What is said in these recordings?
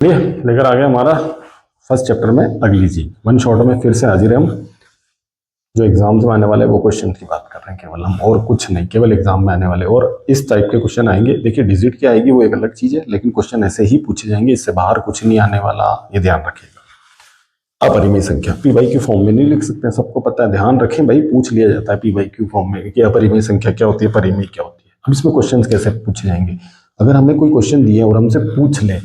चलिए लेकर आ गया हमारा फर्स्ट चैप्टर में अगली चीज। वन शॉट में फिर से हाजिर है हम। जो एग्जाम्स में आने वाले वो क्वेश्चन की बात कर रहे हैं केवल हम, और कुछ नहीं, केवल एग्जाम में आने वाले। और इस टाइप के क्वेश्चन आएंगे। देखिए डिजिट क्या आएगी वो एक अलग चीज है, लेकिन क्वेश्चन ऐसे ही पूछे जाएंगे, इससे बाहर कुछ नहीं आने वाला, ये ध्यान रखिएगा। अपरिमेय संख्या पी वाई क्यू फॉर्म में नहीं लिख सकते हैं, सबको पता है, ध्यान रखें भाई, पूछ लिया जाता है पी वाई क्यू फॉर्म में कि अपरिमेय संख्या क्या होती है, परिमेय क्या होती है। अब इसमें क्वेश्चन कैसे पूछे जाएंगे? अगर हमें कोई क्वेश्चन दिया और हमसे पूछ ले,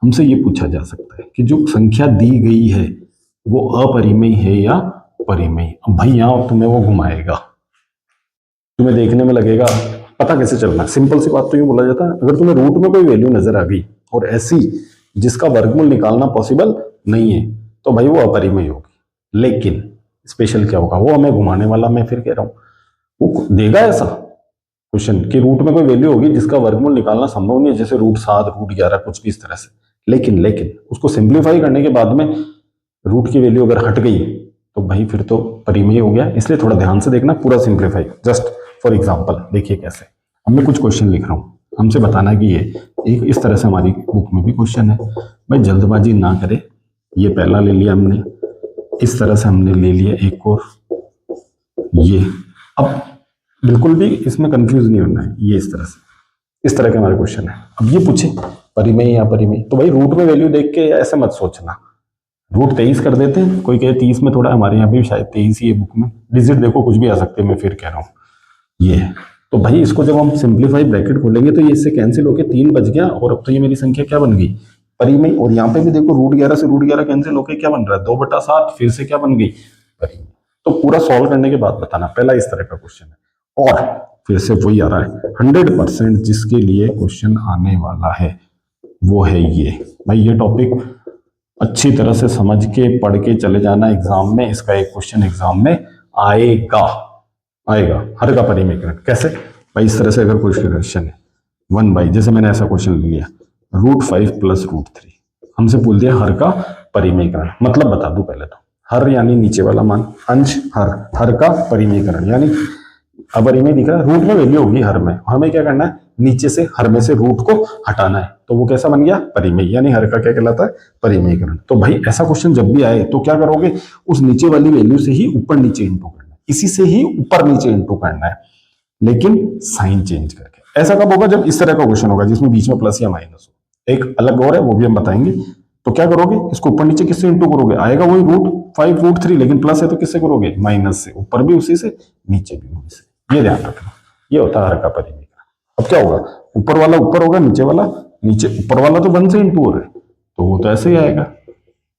हमसे ये पूछा जा सकता है कि जो संख्या दी गई है वो अपरिमेय है या परिमेय। अब भाई यहाँ तुम्हें वो घुमाएगा, तुम्हें देखने में लगेगा पता कैसे चलना है। सिंपल सी बात तो ये बोला जाता है, अगर तुम्हें रूट में कोई वैल्यू नजर आ गई और ऐसी जिसका वर्गमूल निकालना पॉसिबल नहीं है, तो भाई वो अपरिमेय होगी। लेकिन स्पेशल क्या होगा, वो हमें घुमाने वाला, मैं फिर कह रहा हूं, वो देगा ऐसा क्वेश्चन कि रूट में कोई वैल्यू होगी जिसका वर्गमूल निकालना संभव नहीं है, जैसे √7, √11, कुछ भी इस तरह से। लेकिन उसको सिंप्लीफाई करने के बाद में रूट की वैल्यू अगर हट गई तो भाई फिर तो परिमेय हो गया। इसलिए थोड़ा ध्यान से देखना, पूरा सिंप्लीफाई। जस्ट फॉर एग्जाम्पल देखिए कैसे। अब मैं कुछ क्वेश्चन लिख रहा हूं, हमसे बताना है कि ये एक इस तरह से हमारी बुक में भी क्वेश्चन है। भाई जल्दबाजी ना करे, ये पहला ले लिया हमने, इस तरह से हमने ले लिया एक और ये। अब बिल्कुल भी इसमें कंफ्यूज नहीं होना है, ये इस तरह से, इस तरह के हमारे क्वेश्चन है। अब ये पूछे परिमेय या परिमेय, तो भाई रूट में वैल्यू देख के ऐसे मत सोचना। रूट 23 कर देते हैं, कोई कहे 30 में, थोड़ा हमारे यहाँ भी शायद 23 ही है बुक में। डिजिट देखो कुछ भी आ सकते हैं, मैं फिर कह रहा हूँ ये है। तो भाई इसको जब हम सिंप्लीफाई ब्रैकेट खोलेंगे तो ये इससे कैंसिल होके 3 बच गया, और अब तो ये मेरी संख्या क्या बन गई, परिमेय। और यहाँ पे भी देखो √11 से √11 कैंसिल होके क्या बन रहा है, 2/7, फिर से क्या बन गई, परिमेय। तो पूरा सॉल्व करने के बाद बताना, पहला इस तरह का क्वेश्चन है। और फिर से वही आ रहा है 100% जिसके लिए क्वेश्चन आने वाला है वो है ये। भाई ये टॉपिक अच्छी तरह से समझ के पढ़ के चले जाना एग्जाम में। इसका एक क्वेश्चन एग्जाम में आएगा, आएगा। हर का परिमेयकरण कैसे? भाई इस तरह से अगर कोई क्वेश्चन है 1/, जैसे मैंने ऐसा क्वेश्चन लिया √5 + √3, हमसे बोल दिया हर का परिमेयकरण। मतलब बता दूं पहले तो, हर यानी नीचे वाला मान, अंश हर का परिमेयकरण यानी अपरिमेय दिख रहा है, रूट में वैल्यू होगी हर में, हमें क्या करना है, नीचे से हर में से रूट को हटाना है। तो वो कैसा बन गया, परिमेय, यानी हर का क्या कहलाता है, परिमेयकरण। तो भाई ऐसा क्वेश्चन जब भी आए तो क्या करोगे, उस नीचे वाली वैल्यू से ही ऊपर नीचे इंटू करना है, इसी से ही ऊपर नीचे इंटू करना है, लेकिन साइन चेंज करके। ऐसा कब होगा, जब इस तरह का क्वेश्चन होगा जिसमें बीच में प्लस या माइनस हो। एक अलग और है, वो भी हम बताएंगे। तो क्या करोगे, इसको ऊपर नीचे किससे इंटू करोगे, आएगा वही √5 √3, लेकिन प्लस है तो किससे करोगे, माइनस से। ऊपर भी उसी से, नीचे भी उसी से। ये ध्यान रखना, ये होता है हर का परिमेय। अब क्या होगा, ऊपर वाला ऊपर होगा, नीचे वाला नीचे। ऊपर वाला तो 1 से इंटू हो रहा है, तो वो तो ऐसे ही आएगा।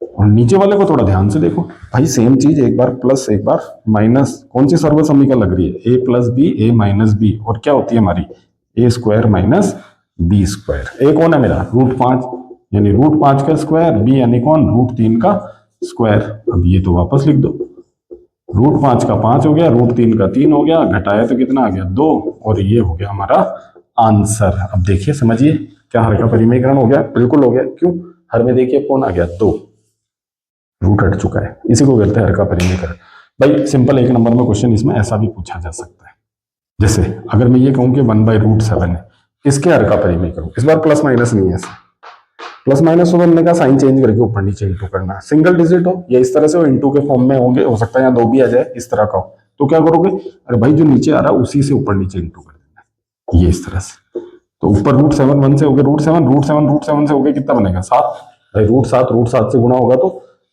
और नीचे वाले को थोड़ा ध्यान से देखो भाई, सेम चीज, एक बार प्लस एक बार माइनस। कौन सी सर्व समीकरण लग रही है, a + b a - b, और क्या होती है हमारी a² - b²। a कौन है मेरा, √5, यानी √5 का स्क्वायर, b यानी कौन, √3 का स्क्वायर। अब ये तो वापस लिख दो, √5 का 5 हो गया, √3 का 3 हो गया, घटाया तो कितना आ गया, 2, और ये हो गया हमारा आंसर। अब देखिए समझिए, क्या हर का परिमेयकरण हो गया, बिल्कुल हो गया। क्यों, हर में देखिए कौन आ गया, 2, रूट हट चुका है, इसी को कहते हैं हर का परिमेयकरण। भाई सिंपल 1 नंबर में क्वेश्चन इसमें ऐसा भी पूछा जा सकता है, जैसे अगर मैं ये कहूं कि 1/√7 है, इसके हर का परिमेयकरण। इस बार प्लस माइनस नहीं है, प्लस माइनस तो हमने कहा साइन चेंज करके ऊपर नीचे इंटू करना है। सिंगल डिजिट हो या इस तरह से हो, इंटू के फॉर्म में होंगे, हो सकता है यहाँ 2 भी आ जाए, इस तरह का हो, तो क्या करोगे, अरे भाई जो नीचे आ रहा है उसी से ऊपर नीचे इंटू कर देना है, ये इस तरह से। तो ऊपर √7 1 से हो गया, √7 से हो गया, कितना बनेगा, 7। भाई √7 से गुणा होगा तो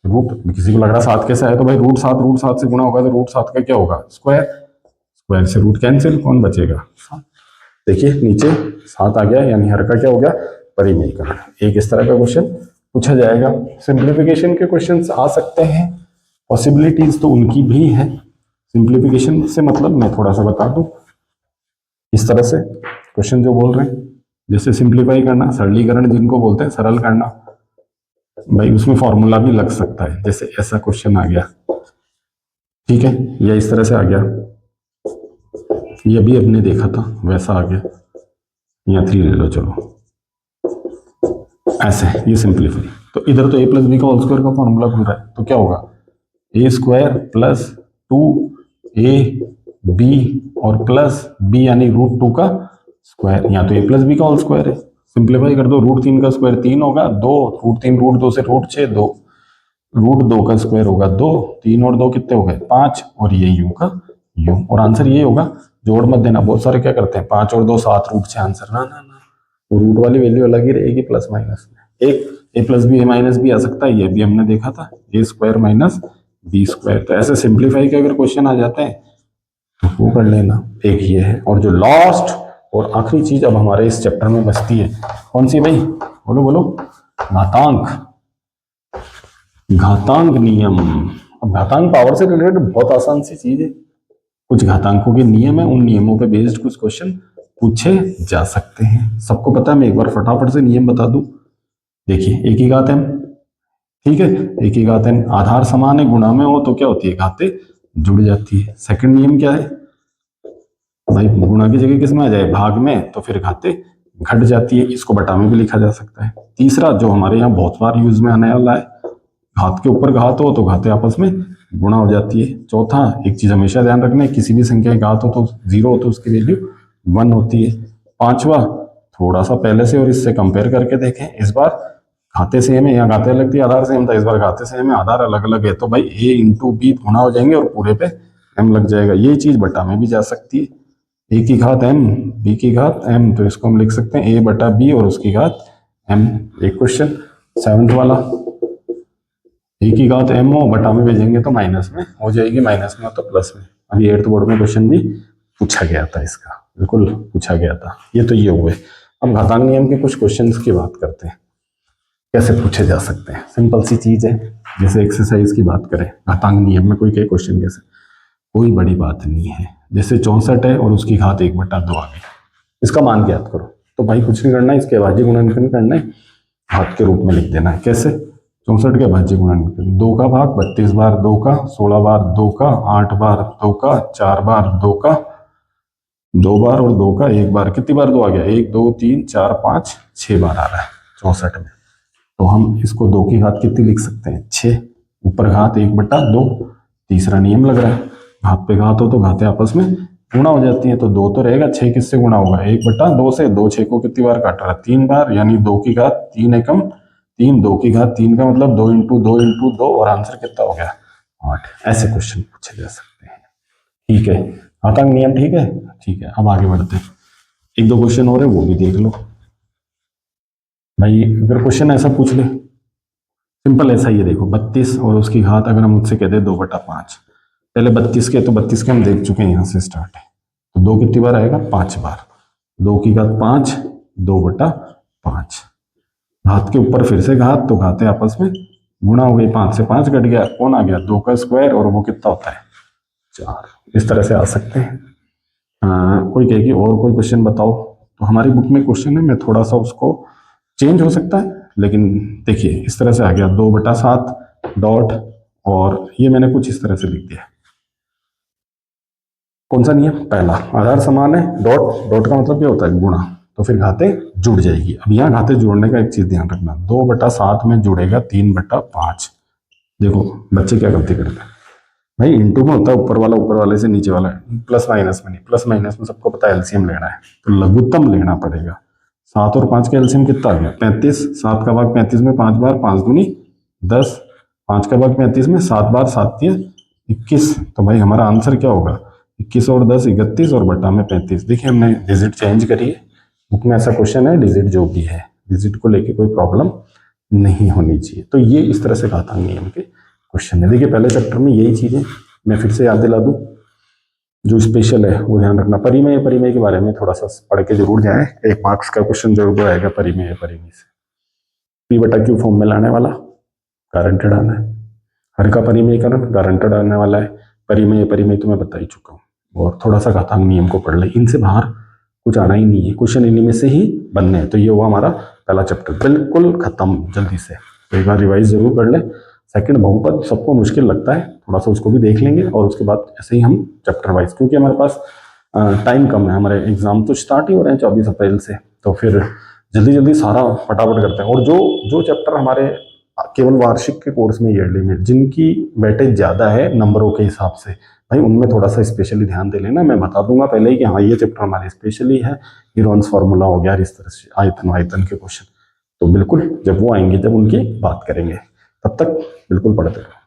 रूट, किसी को लग रहा 7 कैसे है, तो भाई √7 से गुणा होगा तो √7 का क्या होगा, स्क्वायर। स्क्वायर से रूट कैंसिल, कौन बचेगा, 7। देखिए नीचे 7 आ गया, यानी हर का क्या हो गया, परिमेयकरण। एक इस तरह का क्वेश्चन पूछा जाएगा। सिंप्लीफिकेशन के क्वेश्चंस आ सकते हैं, पॉसिबिलिटीज तो उनकी भी है। सिंप्लीफिकेशन से मतलब मैं थोड़ा सा बता दूं, इस तरह से क्वेश्चन जो बोल रहे हैं, जैसे सिंप्लीफाई करना, सरलीकरण जिनको बोलते हैं, सरल करना, भाई उसमें फॉर्मूला भी लग सकता है। जैसे ऐसा क्वेश्चन आ गया, ठीक है, या इस तरह से आ गया, ये भी अपने देखा था वैसा आ गया, या 3 ले लो, चलो ऐसे, ये सिंप्लीफाई। तो इधर तो a + b का होल स्क्वायर का फॉर्मूला खुल रहा है, तो क्या होगा, a² + 2ab और प्लस b यानी √2 का स्क्वायर। यहाँ तो a + b का होल स्क्वायर है, सिंप्लीफाई कर दो, √3 का स्क्वायर 3 होगा, 2 √3 √2 से √6 2, √2 का स्क्वायर होगा 2, 3 और 2 कितने हो गए 5, और ये यूं का यूं, और आंसर ये होगा। जोड़ मत देना, बहुत सारे क्या करते हैं 5 और 2 7 √6 आंसर, ना ना ना, वो रूट वाली वैल्यू अलग ही रहेगी, प्लस माइनस में एक ए प्लस बी ए माइनस बी आ सकता है, ये भी हमने देखा था, ए स्क्वायर माइनस बी स्क्वायर। तो ऐसे सिंप्लीफाई के अगर क्वेश्चन आ जाते हैं तो वो कर लेना। एक ये है, और जो लास्ट और आखिरी चीज अब हमारे इस चैप्टर में बचती है, कौन सी भाई, बोलो बोलो, घातांक। घातांक नियम। अब घातांक पावर से रिलेटेड बहुत आसान सी चीज है, कुछ घातांकों के नियम है, उन नियमों पे बेस्ड कुछ क्वेश्चन पूछे जा सकते हैं। सबको पता है, मैं एक बार फटाफट से नियम बता दूं। देखिए, एक ही घात m, ठीक है, एक ही घात n, आधार समान है, गुणा में हो तो क्या होती है, घातें जुड़ जाती है। सेकंड नियम क्या है भाई, गुणा की जगह किस में आ जाए, भाग में, तो फिर घातें घट जाती है, इसको बटा में भी लिखा जा सकता है। तीसरा जो हमारे यहाँ बहुत बार यूज में आने वाला है, घात के ऊपर घात हो तो घातें आपस में गुणा हो जाती है। चौथा, एक चीज हमेशा ध्यान रखना है, किसी भी संख्या की घात हो तो 0 हो तो उसकी वैल्यू 1 होती है। पांचवा, थोड़ा सा पहले से और इससे कंपेयर करके देखें, इस बार घाते सेम है, यहाँ घाते अलग थी, आधार सेम था, इस बार घाते सेम है, आधार अलग अलग है, तो भाई a इंटू बी गुणा हो जाएंगे और पूरे पे m लग जाएगा। ये चीज बटा में भी जा सकती है, a की घात m, b की घात m, तो इसको हम लिख सकते हैं a बटा b और उसकी घात m। एक क्वेश्चन 7th वाला, a की घात m हो, बटा में भेजेंगे तो माइनस में हो जाएगी, माइनस में हो तो प्लस में। अभी 8th बोर्ड में क्वेश्चन भी पूछा गया था इसका, बिल्कुल पूछा गया था। ये तो ये हुए। अब घातांक नियम के कुछ क्वेश्चंस की बात करते हैं, कैसे पूछे जा सकते हैं। सिंपल सी चीज है, जैसे एक्सरसाइज की बात करें, घातांक नियम में कोई क्या क्वेश्चन कैसे, कोई बड़ी बात नहीं है। जैसे 64 है और उसकी घात 1/2 आ गई, इसका मान ज्ञात करो, तो भाई कुछ नहीं करना है, इसके भाज्य गुणनखंड करना है, घात के रूप में लिख देना है। कैसे, 64 के भाज्य गुणनखंड, 2 का भाग 32 बार 2 का, 16 बार 2 का, 8 बार 2 का, 4 बार 2 का, 2 बार और 2 का 1 बार, कितनी बार 2 आ गया, 1 2 3 4 5 6 बार आ रहा है 64 में। तो हम इसको 2 की घात कितनी लिख सकते हैं, 6, ऊपर घात 1/2। तीसरा नियम लग रहा है, घात पे घात हो तो घातें आपस में गुणा हो जाती हैं, तो 2 तो रहेगा, 6 किससे गुणा होगा, 1/2 से। 2 6 को कितनी बार काट रहा है, 3 बार, यानी 2 की घात 3 एकम 3, 2 की घात 3 का मतलब 2 इंटू 2 इंटू 2, और आंसर कितना हो गया 8। ऐसे क्वेश्चन पूछे जा सकते हैं, ठीक है। घातांक नियम ठीक है, ठीक है। अब आगे बढ़ते हैं, एक दो क्वेश्चन और है वो भी देख लो भाई। अगर क्वेश्चन ऐसा पूछ ले, सिंपल ऐसा ही है, देखो 32 और उसकी घात अगर हम मुझसे कहते हैं 2/5, पहले 32 के, तो 32 के हम देख चुके हैं, यहाँ से स्टार्ट है, तो 2 कितनी बार आएगा, 5 बार, 2 की घात 5, 2/5, घात के ऊपर फिर से घात, तो घातें आपस में गुणा हो गई, 5 से 5 कट गया, कौन आ गया, 2 का स्क्वायर, और वो कितना होता है 4। इस तरह से आ सकते हैं। कोई कहेगी और कोई क्वेश्चन बताओ, तो हमारी बुक में क्वेश्चन है, मैं थोड़ा सा उसको चेंज हो सकता है, लेकिन देखिए इस तरह से आ गया 2/7 डॉट, और ये मैंने कुछ इस तरह से लिख दिया। कौन सा नियम, पहला, आधार समान है, डॉट, डॉट का मतलब क्या होता है, गुणा, तो फिर घातें जुड़ जाएगी। अब यहाँ घातें जोड़ने का एक चीज ध्यान रखना, 2/7 में जुड़ेगा 3/5। देखो बच्चे क्या गलती करते हैं भाई, इंटू में होता है ऊपर वाला ऊपर वाले से नीचे वाला, प्लस माइनस में नहीं, प्लस माइनस में सबको पता है एलसीएम लेना है, तो लघुत्तम लेना पड़ेगा। 7 और 5 का एलसीएम कितना आ गया, 35, 7 का भाग 35 में 5 बार, 5 दूनी 10, 5 का भाग 35 में 7 बार, 7 दिए 21, तो भाई हमारा आंसर क्या होगा, 21 और 10 31, और बटा में 35। देखिए हमने डिजिट चेंज करी है, बुक में ऐसा क्वेश्चन है, डिजिट जो भी है, डिजिट को लेके कोई प्रॉब्लम नहीं होनी चाहिए। तो ये इस तरह से घातांक नियम के क्वेश्चन है। देखिए पहले चैप्टर में यही चीजें मैं फिर से याद दिला दूं, जो स्पेशल है वो ध्यान रखना। परिमेय, परिमेय के बारे में थोड़ा सा पढ़ के जरूर जाए, 1 मार्क्स का क्वेश्चन जरूर आएगा परिमेय, परिमेय से P/Q फॉर्म में लाने वाला, गारंटेड आना है। हर का परिमेयकरण गारंटेड आने वाला है। परिमेय, परिमेय तो मैं बता ही चुका हूँ, और थोड़ा सा घातांक नियम को पढ़ ले, इनसे बाहर कुछ आना ही नहीं है, क्वेश्चन इन्हीं में से ही बनने हैं। तो ये हुआ हमारा पहला चैप्टर, बिल्कुल खत्म जल्दी से, तो एक बार रिवाइज जरूर कर ले। सेकंड बहुपद सबको मुश्किल लगता है, थोड़ा सा उसको भी देख लेंगे, और उसके बाद ऐसे ही हम चैप्टर वाइज, क्योंकि हमारे पास टाइम कम है, हमारे एग्जाम तो स्टार्ट ही हो रहे हैं 24 अप्रैल से, तो फिर जल्दी जल्दी सारा फटाफट करते हैं। और जो जो चैप्टर हमारे केवल वार्षिक के कोर्स में, ईयरली में जिनकी वेटेज ज़्यादा है नंबरों के हिसाब से, भाई उनमें थोड़ा सा स्पेशली ध्यान दे लेना। मैं बता दूंगा पहले ही कि हाँ ये चैप्टर हमारे स्पेशली है, हीरोन्स फार्मूला हो गया, इस तरह से आयतन वायतन के क्वेश्चन। तो बिल्कुल जब वो आएंगे, जब उनकी बात करेंगे, तब तक बिल्कुल पढ़ते रहो।